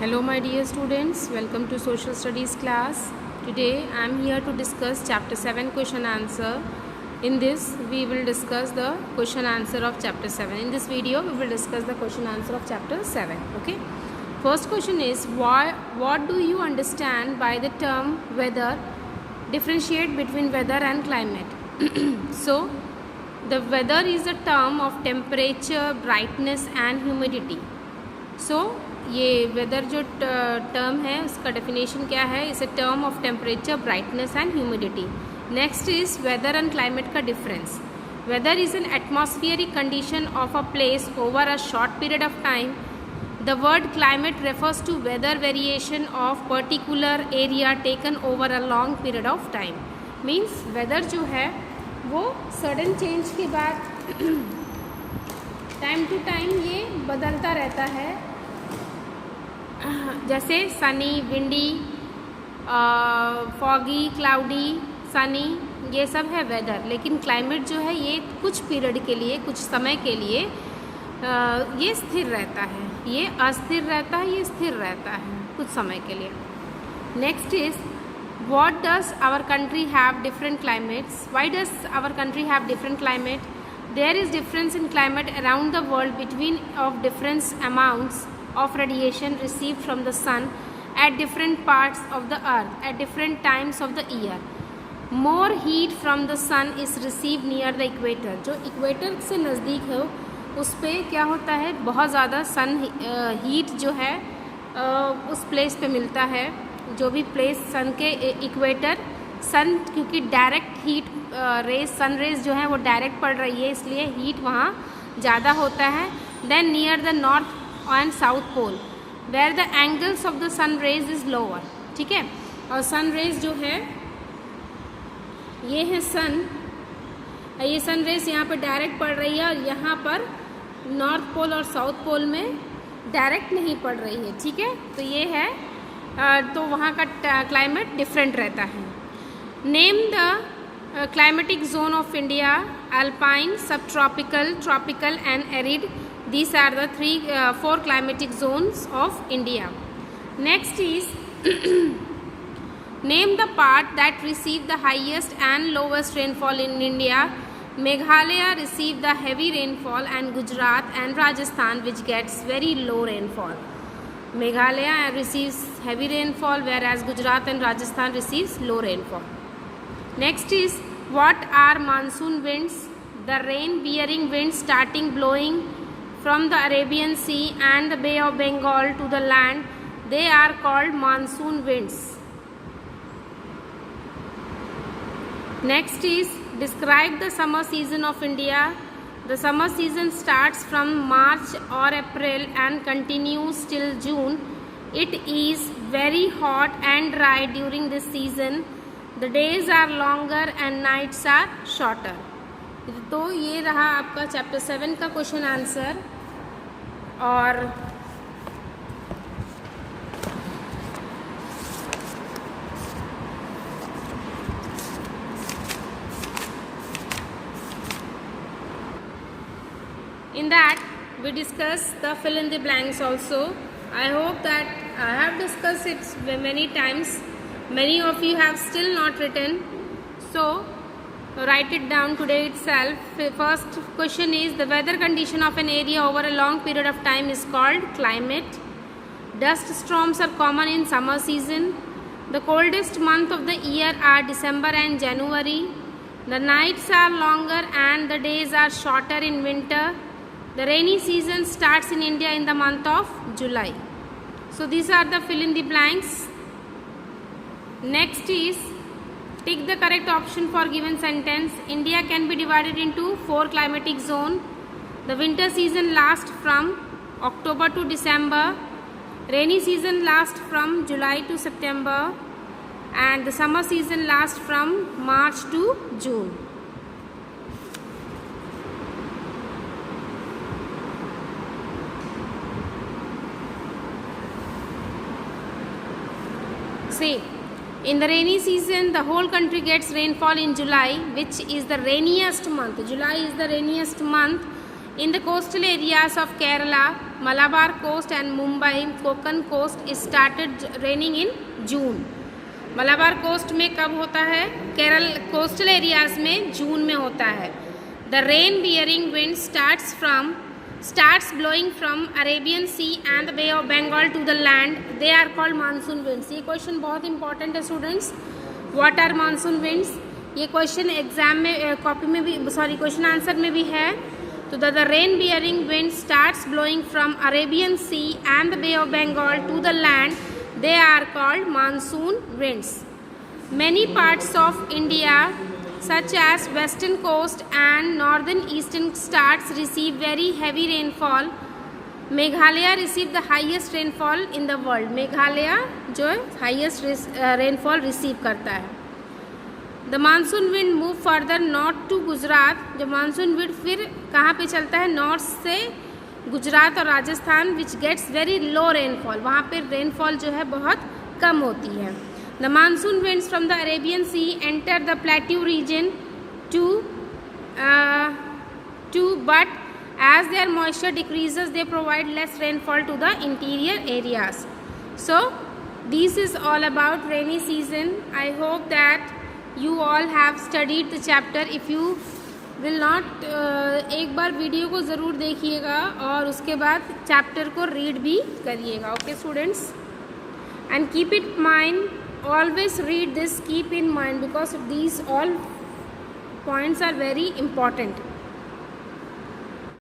Hello my dear students, welcome to social studies class. Today I am here to discuss chapter 7 question answer. In this we will discuss the question answer of chapter 7. In this video we will discuss the question answer of chapter 7. Okay. First question is what do you understand by the term weather? Differentiate between weather and climate. So the weather is a term of temperature, brightness and humidity. So ये weather जो term है उसका definition क्या है? Is a term of temperature, brightness and humidity. Next is weather and climate का difference. Weather is an atmospheric condition of a place over a short period of time. The word climate refers to weather variation of particular area taken over a long period of time. Means weather जो है वो sudden change के बाद time to time ये बदलता रहता है. जैसे Sunny, windy, foggy, cloudy, Sunny, ये सब है वेदर. लेकिन क्लाइमेट जो है ये कुछ पीरियड के लिए, कुछ समय के लिए ये स्थिर रहता है. ये अस्थिर रहता है, ये स्थिर रहता है कुछ समय के लिए. Next is what does our country have different climates. Why does our country have different climate? There is difference in climate around the world between of difference amounts of radiation received from the sun at different parts of the earth at different times of the year. More heat from the sun is received near the equator. जो equator से नज़दीक है उस पर क्या होता है, बहुत ज़्यादा सन हीट जो है उस प्लेस पे मिलता है. जो भी प्लेस सन के इक्वेटर, सन क्योंकि direct heat rays, sun rays जो है वो डायरेक्ट पड़ रही है इसलिए हीट वहाँ ज़्यादा होता है. Then near the north and south pole where the angles of the sun rays is lower. ठीक है. और सन रेज जो है ये है सन, ये सन रेज यहाँ पर डायरेक्ट पड़ रही है और यहाँ पर नॉर्थ पोल और साउथ पोल में डायरेक्ट नहीं पड़ रही है. ठीक है. तो ये है, तो वहाँ का क्लाइमेट डिफरेंट रहता है. Name the climatic zone of India. Alpine, sub tropical, tropical and arid. These are the four climatic zones of India. Next is name the part that receive the highest and lowest rainfall in India. Meghalaya receive the heavy rainfall and Gujarat and Rajasthan which gets very low rainfall. Meghalaya receives heavy rainfall whereas Gujarat and Rajasthan receives low rainfall. Next is what are monsoon winds? The rain bearing winds starting blowing from the Arabian Sea and the Bay of Bengal to the land, they are called monsoon winds. Next is describe the summer season of India. The summer season starts from March or April and continues till June. It is very hot and dry during this season. The days are longer and nights are shorter. तो ये रहा आपका chapter 7 का question answer. और in that we discuss the fill in the blanks also. I hope that I have discussed it many times. Many of you have still not written, so write it down today itself. First question is the weather condition of an area over a long period of time is called climate. Dust storms are common in summer season. The coldest month of the year are December and January. The nights are longer and the days are shorter in winter. The rainy season starts in India in the month of July. So these are the fill in the blanks. Next is pick the correct option for given sentence. India can be divided into 4 climatic zones. The winter season lasts from October to December. Rainy season lasts from July to September. And the summer season lasts from March to June. See. In the rainy season, the whole country gets rainfall in July, which is the rainiest month. July is the rainiest month. In the coastal areas of Kerala, Malabar coast and Mumbai Konkan coast started raining in June. Malabar coast में कब होता है? Kerala coastal areas में जून में होता है. The rain bearing wind starts blowing from Arabian Sea and the Bay of Bengal to the land. They are called monsoon winds. ये question बहुत इंपॉर्टेंट है students. What are monsoon winds? ये question exam में copy में भी question answer में भी है. तो the rain bearing wind starts blowing from Arabian Sea and the Bay of Bengal to the land. They are called monsoon winds. Many parts of India, such as western coast and northern eastern states, receive very heavy rainfall. Meghalaya receive the highest rainfall in the world. Meghalaya जो highest rainfall receive करता है. The monsoon wind move further north to Gujarat. जो monsoon wind फिर कहाँ पे चलता है? North से गुजरात और Rajasthan, which gets very low rainfall. वहाँ पे रेनफॉल जो है बहुत कम होती है. The monsoon winds from the Arabian sea enter the plateau region to but as their moisture decreases they provide less rainfall to the interior areas. So this is all about rainy season. I hope that you all have studied the chapter. if you will not एक बार video को ज़रूर देखिएगा और उसके बाद chapter को read भी करिएगा. Okay students, and keep it mind, always read this, keep in mind, because these all points are very important.